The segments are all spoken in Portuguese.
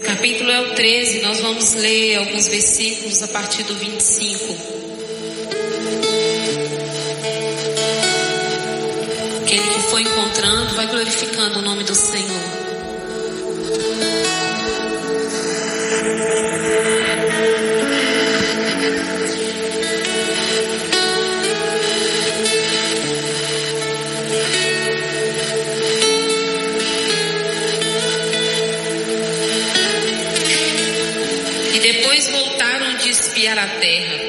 Capítulo é o 13, nós vamos ler alguns versículos a partir do 25. Aquele que foi encontrando vai glorificando o nome do Senhor. Depois voltaram de espiar a terra,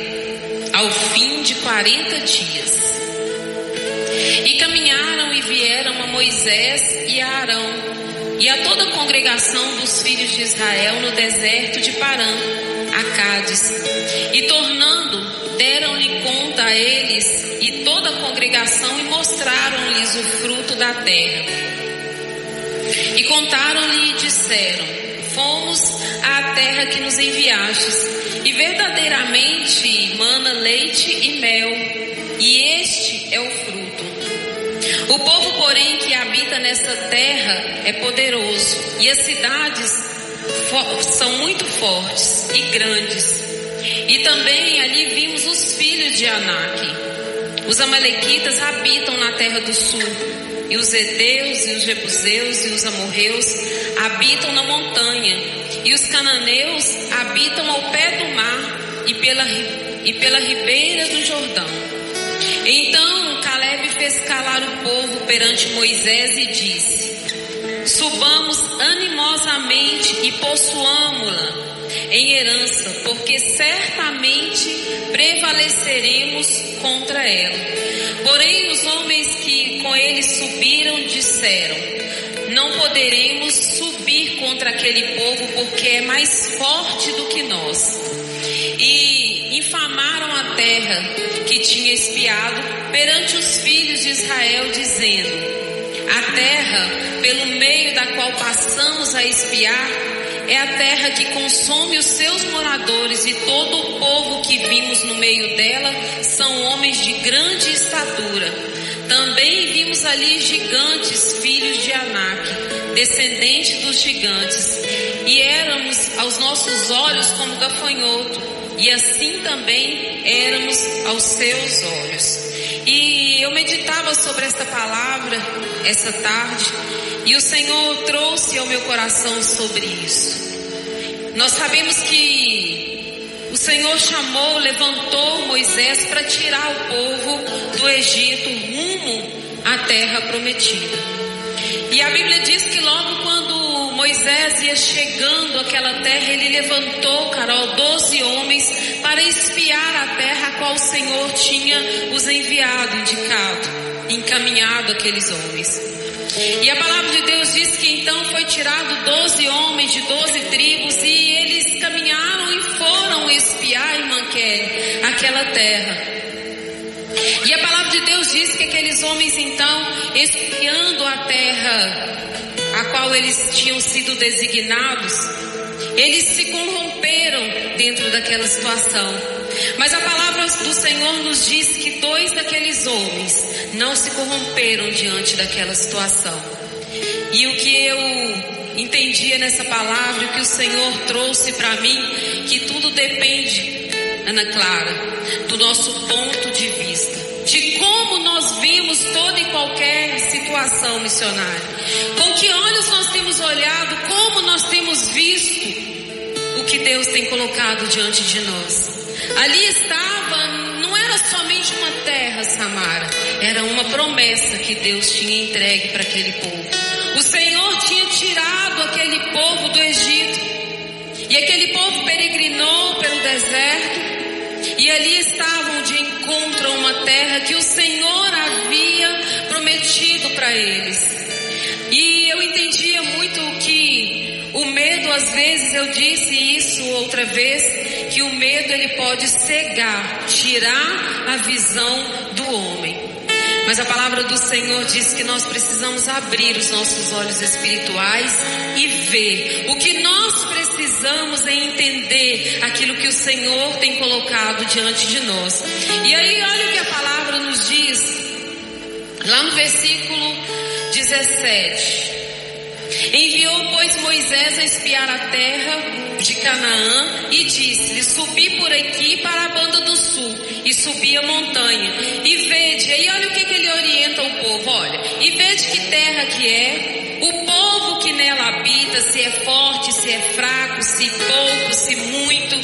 ao fim de 40 dias. E caminharam e vieram a Moisés e a Arão, e a toda a congregação dos filhos de Israel no deserto de Parã, a Cádiz. E tornando, deram-lhe conta a eles e toda a congregação, e mostraram-lhes o fruto da terra. E contaram-lhe e disseram: fomos à terra que nos enviastes, e verdadeiramente mana leite e mel, e este é o fruto. O povo, porém, que habita nessa terra é poderoso, e as cidades são muito fortes e grandes. E também ali vimos os filhos de Anak. Os amalequitas habitam na terra do sul, e os heteus e os jebuseus e os amorreus habitam na montanha, e os cananeus habitam ao pé do mar e pela ribeira do Jordão. Então Caleb fez calar o povo perante Moisés e disse: subamos animosamente e possuamo-la em herança, porque certamente prevaleceremos contra ela. Porém os homens que com ele subiram disseram: não poderemos subir contra aquele povo, porque é mais forte do que nós. E infamaram a terra que tinha espiado perante os filhos de Israel, dizendo: a terra pelo meio da qual passamos a espiar é a terra que consome os seus moradores, e todo o povo que vimos no meio dela são homens de grande estatura. Também vimos ali gigantes, filhos de Anak, descendentes dos gigantes, e éramos aos nossos olhos como gafanhoto, e assim também éramos aos seus olhos. E eu meditava sobre esta palavra essa tarde, e o Senhor trouxe ao meu coração sobre isso. Nós sabemos que o Senhor chamou, levantou Moisés para tirar o povo do Egito rumo à terra prometida. E a Bíblia diz que logo quando Moisés ia chegando àquela terra, ele levantou, Carol, 12 homens para espiar a terra a qual o Senhor tinha os enviado, indicado, encaminhado aqueles homens. E a palavra de Deus diz que então foi tirado 12 homens de 12 tribos, e eles caminharam e foram espiar em Manqué aquela terra. E a palavra de Deus diz que aqueles homens então, espiando a terra a qual eles tinham sido designados, eles se corromperam dentro daquela situação. Mas a palavra do Senhor nos diz que 2 daqueles homens não se corromperam diante daquela situação. E o que eu entendia nessa palavra, o que o Senhor trouxe para mim, que tudo depende, Ana Clara, do nosso ponto de vista, de como nós vimos toda e qualquer situação missionária. Com que olhos nós temos olhado, como nós temos visto o que Deus tem colocado diante de nós. Ali estava, não era somente uma terra, Samara, era uma promessa que Deus tinha entregue para aquele povo. O Senhor tinha tirado aquele povo do Egito, e aquele povo peregrinou pelo deserto, e ali estavam de encontro a uma terra que o Senhor havia prometido para eles. E eu entendia muito que o medo, às vezes, eu disse isso outra vez, que o medo ele pode cegar, tirar a visão do homem. Mas a palavra do Senhor diz que nós precisamos abrir os nossos olhos espirituais e ver. O que nós precisamos é entender aquilo que o Senhor tem colocado diante de nós. E aí olha o que a palavra nos diz, lá no versículo 17. Enviou, pois, Moisés a espiar a terra de Canaã e disse-lhe: subi por aqui para a banda do sul, e subi a montanha, e vede, aí olha o que ele orienta o povo, olha, e vede que terra que é, o povo que nela habita, se é forte, se é fraco, se pouco, se muito,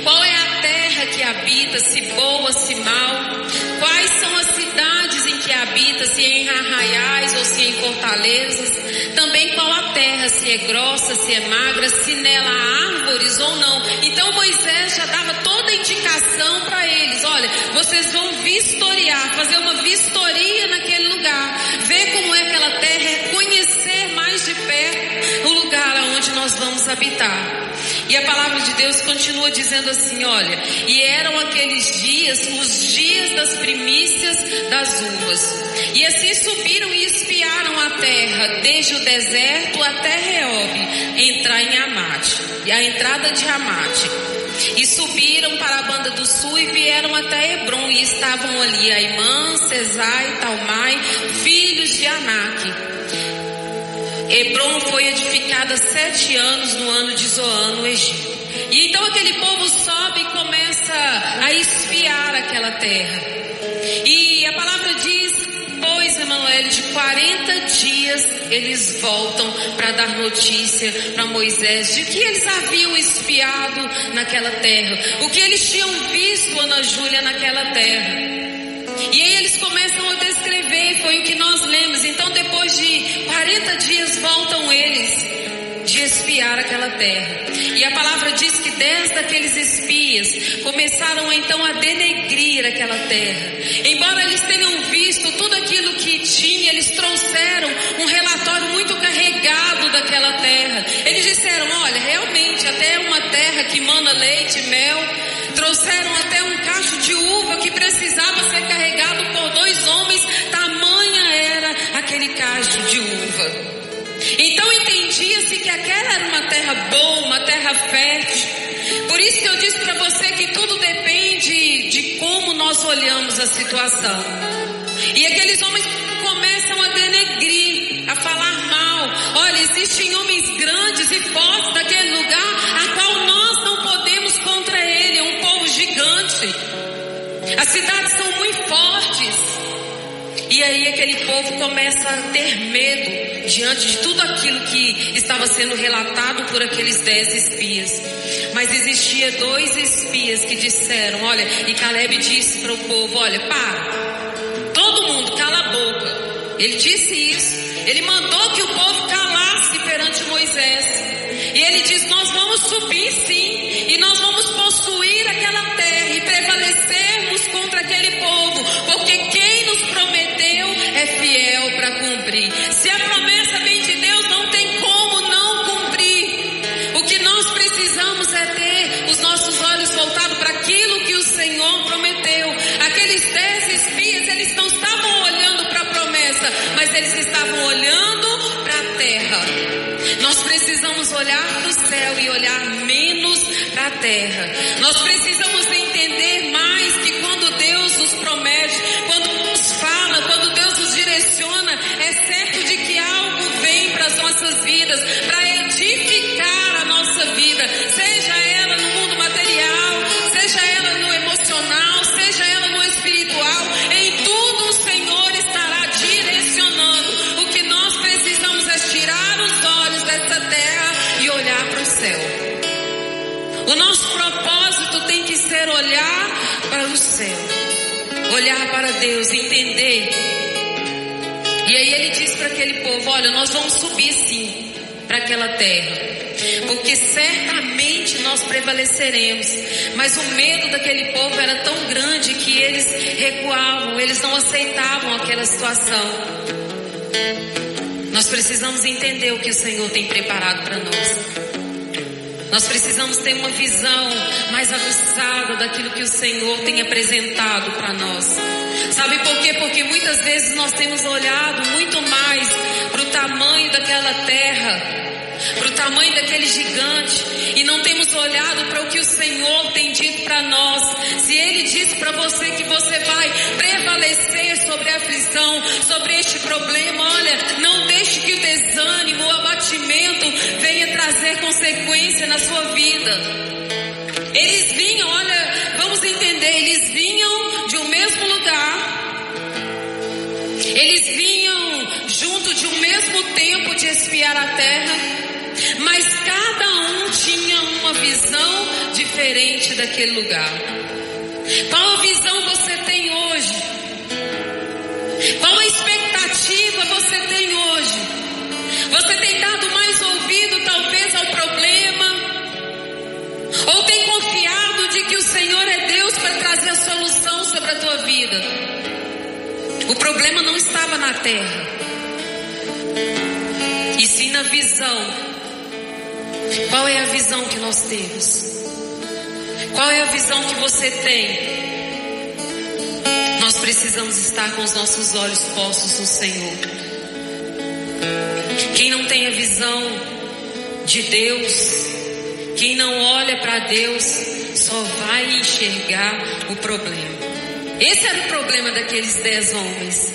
qual é a terra que habita, se boa, se mal, quais são as cidades em que habita, se em arraiais ou se em fortalezas, também qual a terra, se é grossa, se é magra, se nela há árvores ou não. Então Moisés já dava toda a indicação para eles: olha, vocês vão vistoriar, fazer uma vistoria naquele lugar, ver como é aquela terra, conhecer mais de perto o lugar onde nós vamos habitar. E a palavra de Deus continua dizendo assim, olha, e eram aqueles dias, os dias das primícias das uvas. E assim subiram e espiaram a terra, desde o deserto até Reob, entrar em Amate, a entrada de Amate. E subiram para a banda do sul e vieram até Hebron, e estavam ali Aimã, Sesai, Talmai, filhos de Anak. Hebron foi edificada 7 anos no ano de Zoan, no Egito. E então aquele povo sobe e começa a espiar aquela terra. E a palavra diz, pois, Emanuel, de 40 dias eles voltam para dar notícia para Moisés de que eles haviam espiado naquela terra, o que eles tinham visto, Ana Júlia, naquela terra. E aí eles começam a descrever, foi o que nós lemos. Então depois de 40 dias voltam eles de espiar aquela terra. E a palavra diz que 10 daqueles espias começaram então a denegrir aquela terra. Embora eles tenham visto tudo aquilo que tinha, eles trouxeram um relatório muito carregado daquela terra. Eles disseram, olha, realmente até uma terra que mana leite e mel. Trouxeram até um cacho de uva que precisava ser carregado por 2 homens, tamanha era aquele cacho de uva. Então entendia-se que aquela era uma terra boa, uma terra fértil. Por isso que eu disse para você que tudo depende de como nós olhamos a situação. E aqueles homens começam a denegrir, a falar mal. Olha, existem homens grandes e fortes naquele lugar, a qual nós não podemos contra ele, é um povo gigante. As cidades são muito fortes. E aí aquele povo começa a ter medo diante de tudo aquilo que estava sendo relatado por aqueles 10 espias. Mas existia 2 espias que disseram, olha, e Caleb disse para o povo, olha, para, todo mundo cala a boca. Ele disse isso, ele mandou que o povo calasse perante Moisés. E ele diz, nós vamos subir sim, e nós vamos possuir aquela terra e prevalecermos contra aquele povo, porque quem nos prometeu é fiel para cumprir. Se a promessa vem de Deus, não tem como não cumprir. O que nós precisamos é ter os nossos olhos voltados para aquilo que o Senhor prometeu. Aqueles 10 espias, eles não estavam olhando para a promessa, mas eles estavam olhando para a terra. Nós precisamos olhar para o céu e olhar menos para a terra. Nós precisamos entender mais que quando Deus nos promete, quando nos fala, quando Deus nos direciona, é certo de que algo vem para as nossas vidas, para edificar a nossa vida, seja ela no mundo material, seja ela no emocional, seja ela no espiritual. Em tudo o Senhor estará direcionando. O que nós precisamos é tirar os olhos dessa terra e olhar para o céu. O nosso propósito tem que ser olhar para o céu, olhar para Deus, entender. E aí ele diz para aquele povo, olha, nós vamos subir sim para aquela terra, porque certamente nós prevaleceremos. Mas o medo daquele povo era tão grande que eles recuavam, eles não aceitavam aquela situação. Nós precisamos entender o que o Senhor tem preparado para nós. Nós precisamos ter uma visão mais aguçada daquilo que o Senhor tem apresentado para nós. Sabe por quê? Porque muitas vezes nós temos olhado muito mais para o tamanho daquela terra, para o tamanho daquele gigante, e não temos olhado para o que o Senhor tem dito para nós. Se Ele disse para você que você vai prevalecer sobre a aflição, sobre este problema. Olha, não deixe que o desânimo, o abatimento venha trazer consequência na sua vida. Eles vinham, olha, vamos entender, eles vinham de um mesmo lugar, eles vinham junto de um mesmo tempo de espiar a terra, mas cada um tinha uma visão diferente daquele lugar. Qual a visão você tem hoje? Qual a expectativa você tem hoje? Você tem dado mais ouvido talvez ao problema? Ou tem confiado de que o Senhor é Deus para trazer a solução sobre a tua vida? O problema não estava na terra, e sim na visão. Qual é a visão que nós temos? Qual é a visão que você tem? Nós precisamos estar com os nossos olhos postos no Senhor. Quem não tem a visão de Deus, quem não olha para Deus, só vai enxergar o problema. Esse era o problema daqueles 10 homens.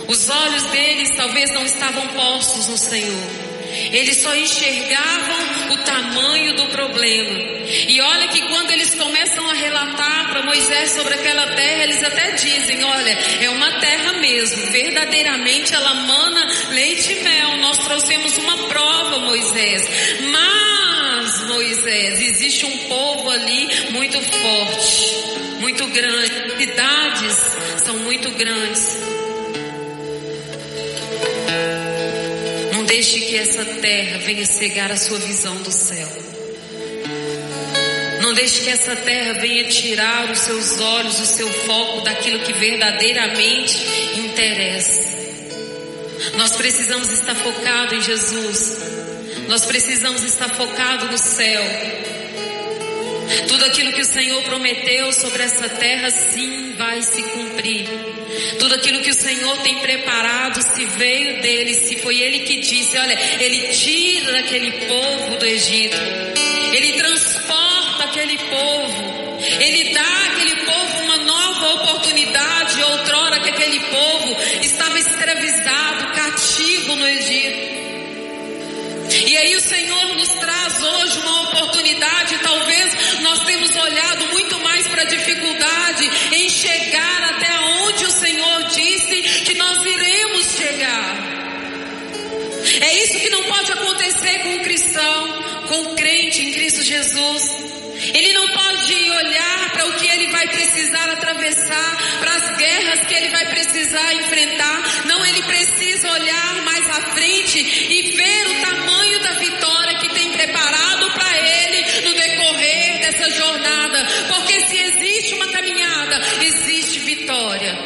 Os olhos deles talvez não estavam postos no Senhor. Eles só enxergavam o tamanho do problema. E olha que quando eles começam a relatar para Moisés sobre aquela terra, eles até dizem, olha, é uma terra mesmo, verdadeiramente ela mana leite e mel. Nós trouxemos uma prova, Moisés. Mas, Moisés, existe um povo ali muito forte, muito grande. As cidades são muito grandes. Não deixe que essa terra venha cegar a sua visão do céu. Não deixe que essa terra venha tirar os seus olhos, o seu foco daquilo que verdadeiramente interessa. Nós precisamos estar focados em Jesus. Nós precisamos estar focados no céu. Tudo aquilo que o Senhor prometeu sobre essa terra, sim, vai se cumprir. Tudo aquilo que o Senhor tem preparado, se veio dele, se foi ele que disse, olha, ele tira daquele povo do Egito, ele transporta aquele povo, ele dá àquele povo uma nova oportunidade. Outrora que aquele povo estava escravizado, cativo no Egito. E aí o Senhor nos traz hoje uma oportunidade. Talvez nós temos olhado muito mais para a dificuldade em chegar até onde o Senhor disse que nós iremos chegar. É isso que não pode acontecer com o cristão, com o crente em Cristo Jesus. Ele não pode olhar para o que ele vai precisar atravessar, para as guerras que ele vai precisar enfrentar. Não, ele precisa olhar mais à frente e ver o tamanho da vitória que tem preparado para ele no decorrer dessa jornada. Porque se existe uma caminhada, existe vitória.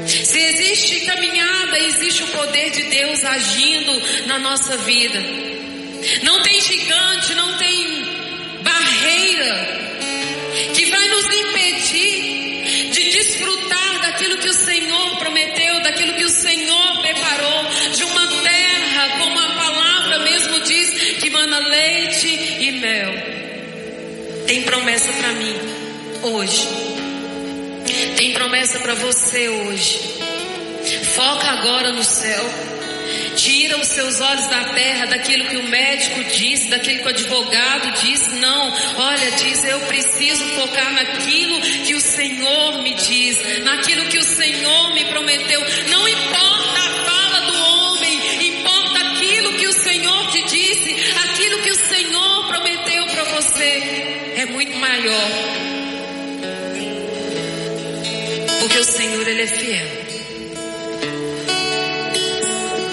Se existe caminhada, existe o poder de Deus agindo na nossa vida. Não tem gigante, não tem barreira que vai nos impedir de desfrutar daquilo que o Senhor prometeu, daquilo que o Senhor preparou, de uma terra, como a palavra mesmo diz, que mana leite e mel. Tem promessa para mim hoje, tem promessa para você hoje. Foca agora no céu. Tira os seus olhos da terra, daquilo que o médico disse, daquilo que o advogado disse. Não, olha, diz, eu preciso focar naquilo que o Senhor me diz, naquilo que o Senhor me prometeu. Não importa a fala do homem, importa aquilo que o Senhor te disse, aquilo que o Senhor prometeu para você. É muito maior, porque o Senhor, Ele é fiel.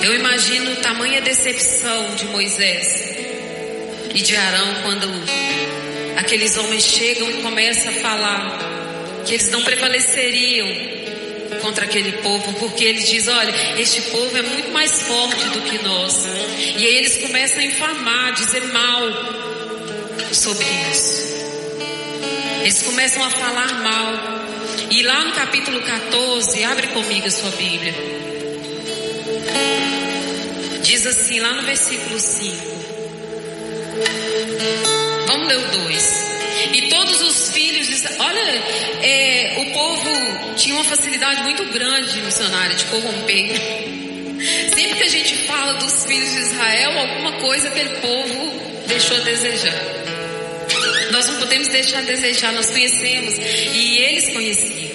Eu imagino tamanha decepção de Moisés e de Arão quando aqueles homens chegam e começam a falar que eles não prevaleceriam contra aquele povo, porque eles dizem, olha, este povo é muito mais forte do que nós. E aí eles começam a infamar, dizer mal sobre isso. Eles começam a falar mal. E lá no capítulo 14, abre comigo a sua Bíblia. Diz assim, lá no versículo 5. Vamos ler o 2. E todos os filhos de... Olha, o povo tinha uma facilidade muito grande, missionária, de corromper. Sempre que a gente fala dos filhos de Israel, alguma coisa aquele povo deixou a desejar. Nós não podemos deixar a desejar, nós conhecemos e eles conheciam.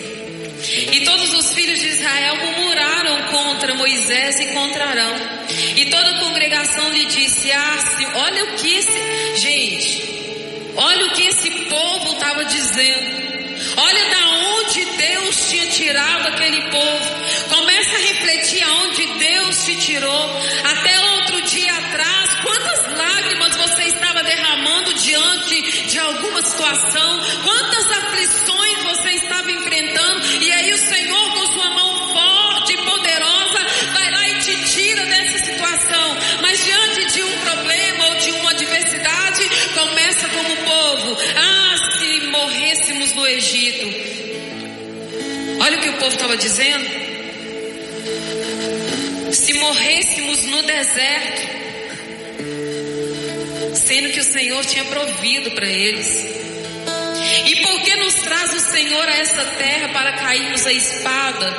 E todos os filhos de Israel murmuraram contra Moisés e contra Arão. E toda a congregação lhe disse: olha o que esse povo estava dizendo. Olha da onde Deus tinha tirado aquele povo. Começa a refletir aonde Deus te tirou. Até outro dia atrás, quantas lágrimas você estava derramando diante de alguma situação, quantas aflições você estava enfrentando, e aí o Senhor com sua mão forte e poderosa vai lá e te tira dessa situação. Mas diante de um problema ou de uma adversidade, começa como o povo: se morrêssemos no Egito. Olha o que o povo estava dizendo: se morrêssemos no deserto, sendo que o Senhor tinha provido para eles. E por que nos traz o Senhor a essa terra para cairmos a espada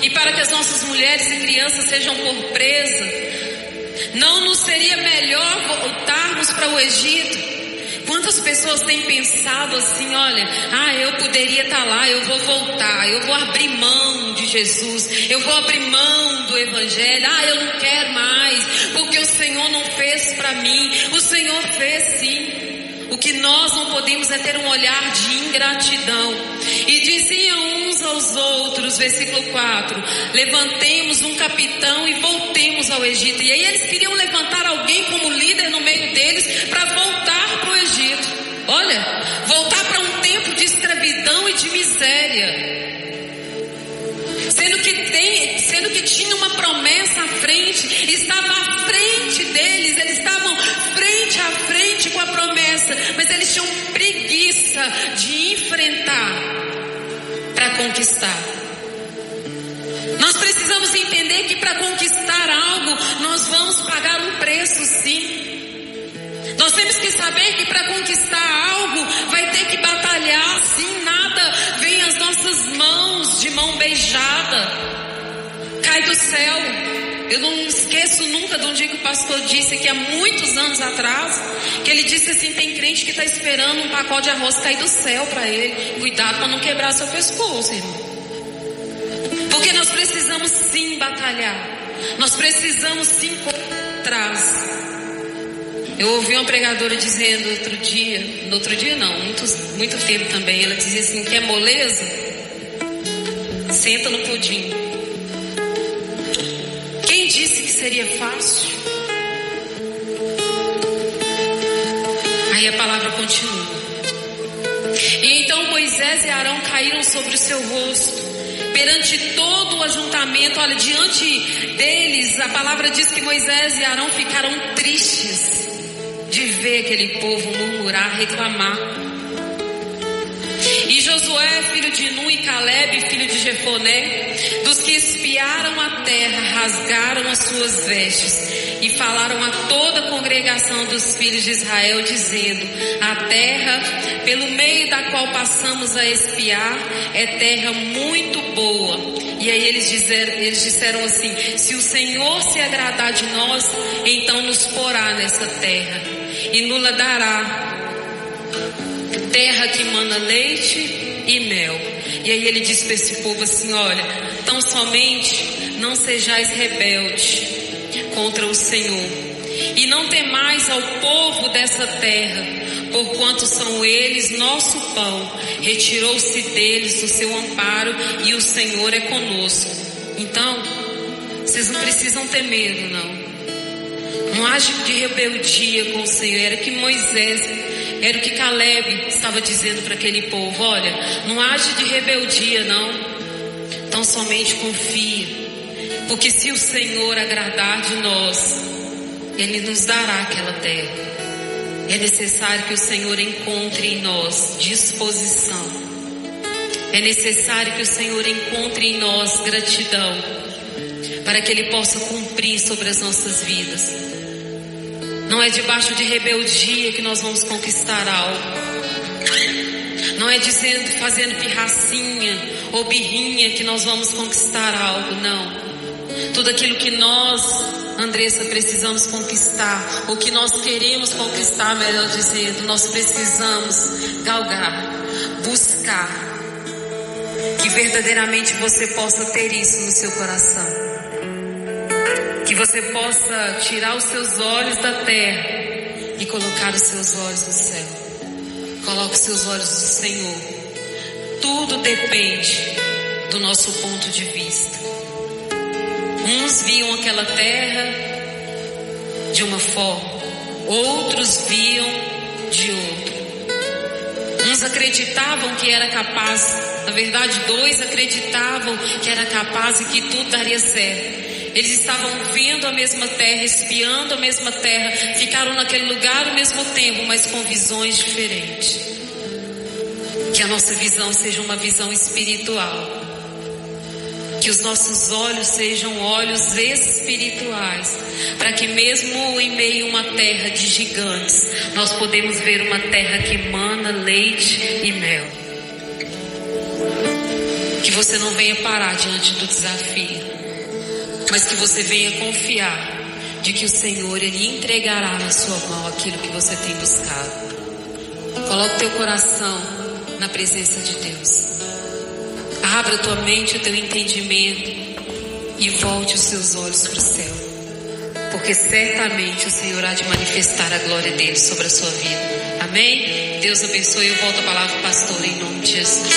e para que as nossas mulheres e crianças sejam por presa? Não nos seria melhor voltarmos para o Egito? Quantas pessoas têm pensado assim: olha, eu poderia estar lá, eu vou voltar, eu vou abrir mão de Jesus, eu vou abrir mão do Evangelho, eu não quero mais, porque o Senhor não fez para mim. O Senhor fez sim. O que nós não podemos é ter um olhar de ingratidão. E diziam uns aos outros, versículo 4: levantemos um capitão e voltemos ao Egito. E aí eles queriam levantar alguém como líder no meio deles para voltar para o Egito. Olha, voltar para um tempo de escravidão e de miséria. Sendo que tinha uma promessa à frente, estava à frente deles, eles estavam frente a frente com a promessa, mas eles tinham preguiça de enfrentar para conquistar. Nós precisamos entender que para conquistar algo, nós vamos pagar um preço sim. Nós temos que saber que para conquistar algo, vai ter que batalhar sim. Nada vem às nossas mãos de mão beijada, cai do céu. Eu não esqueço nunca de um dia que o pastor disse que há muitos anos atrás, que ele disse assim: tem crente que está esperando um pacote de arroz cair do céu para ele. Cuidado para não quebrar seu pescoço, irmão. Porque nós precisamos sim batalhar, nós precisamos sim correr atrás. Eu ouvi uma pregadora dizendo muito tempo também, ela dizia assim: quer moleza? Senta no pudim. Quem disse que seria fácil? Aí a palavra continua: e então Moisés e Arão caíram sobre o seu rosto perante todo o ajuntamento. Olha, diante deles, a palavra diz que Moisés e Arão ficaram tristes de ver aquele povo murmurar, reclamar. E Josué, filho de Nun, e Caleb, filho de Jefoné, dos que espiaram a terra, rasgaram as suas vestes e falaram a toda a congregação dos filhos de Israel, dizendo: a terra pelo meio da qual passamos a espiar é terra muito boa. E aí eles disseram assim: se o Senhor se agradar de nós, então nos porá nessa terra e nos dará terra que mana leite e mel. E aí ele disse para esse povo assim: olha, tão somente não sejais rebelde contra o Senhor, e não temais ao povo dessa terra, porquanto são eles nosso pão. Retirou-se deles o seu amparo, e o Senhor é conosco. Então, vocês não precisam ter medo, não. Não age de rebeldia com o Senhor. Era o que Caleb estava dizendo para aquele povo: olha, não age de rebeldia, não. Então somente confia, porque se o Senhor agradar de nós, Ele nos dará aquela terra. É necessário que o Senhor encontre em nós disposição. É necessário que o Senhor encontre em nós gratidão, para que Ele possa cumprir sobre as nossas vidas. Não é debaixo de rebeldia que nós vamos conquistar algo. Não é dizendo, fazendo pirracinha ou birrinha que nós vamos conquistar algo, não. Tudo aquilo que nós, Andressa, precisamos conquistar, ou que nós queremos conquistar, melhor dizendo, nós precisamos galgar, buscar, que verdadeiramente você possa ter isso no seu coração, que você possa tirar os seus olhos da terra e colocar os seus olhos no céu. Coloque os seus olhos no Senhor. Tudo depende do nosso ponto de vista. Uns viam aquela terra de uma forma, outros viam de outra. Uns acreditavam que era capaz, na verdade 2 acreditavam que era capaz e que tudo daria certo. Eles estavam vendo a mesma terra, espiando a mesma terra, ficaram naquele lugar ao mesmo tempo, mas com visões diferentes. Que a nossa visão seja uma visão espiritual. Que os nossos olhos sejam olhos espirituais, para que mesmo em meio a uma terra de gigantes, nós podemos ver uma terra que emana leite e mel. Que você não venha parar diante do desafio, mas que você venha confiar de que o Senhor, Ele entregará na sua mão aquilo que você tem buscado. Coloque teu coração na presença de Deus. Abra a tua mente, o teu entendimento e volte os seus olhos para o céu, porque certamente o Senhor há de manifestar a glória dele sobre a sua vida. Amém? Deus abençoe. Eu volto a palavra, pastor, em nome de Jesus.